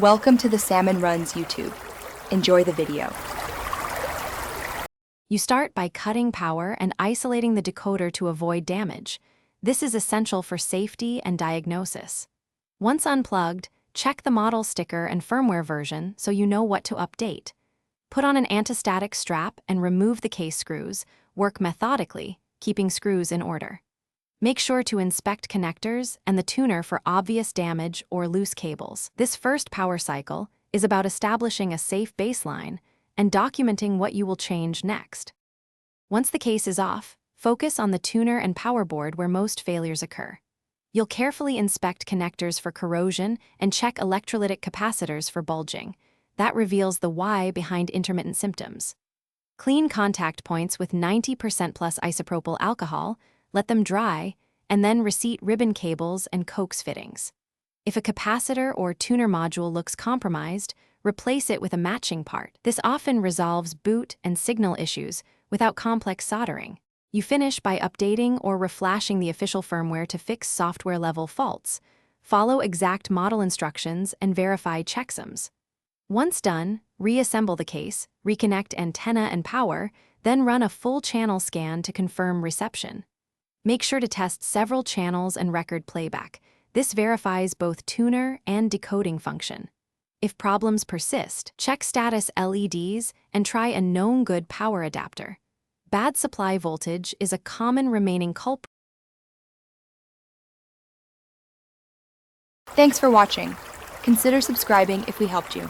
Welcome to the Salmon Runs YouTube. Enjoy the video. You start by cutting power and isolating the decoder to avoid damage. This is essential for safety and diagnosis. Once unplugged, check the model sticker and firmware version so you know what to update. Put on an anti-static strap and remove the case screws. Work methodically, keeping screws in order. Make sure to inspect connectors and the tuner for obvious damage or loose cables. This first power cycle is about establishing a safe baseline and documenting what you will change next. Once the case is off, focus on the tuner and power board where most failures occur. You'll carefully inspect connectors for corrosion and check electrolytic capacitors for bulging. That reveals the why behind intermittent symptoms. Clean contact points with 90% plus isopropyl alcohol, let them dry, and then reseat ribbon cables and coax fittings. If a capacitor or tuner module looks compromised, replace it with a matching part. This often resolves boot and signal issues without complex soldering. You finish by updating or reflashing the official firmware to fix software-level faults. Follow exact model instructions and verify checksums. Once done, reassemble the case, reconnect antenna and power, then run a full channel scan to confirm reception. Make sure to test several channels and record playback. This verifies both tuner and decoding function. If problems persist, check status LEDs and try a known good power adapter. Bad supply voltage is a common remaining culprit. Thanks for watching. Consider subscribing if we helped you.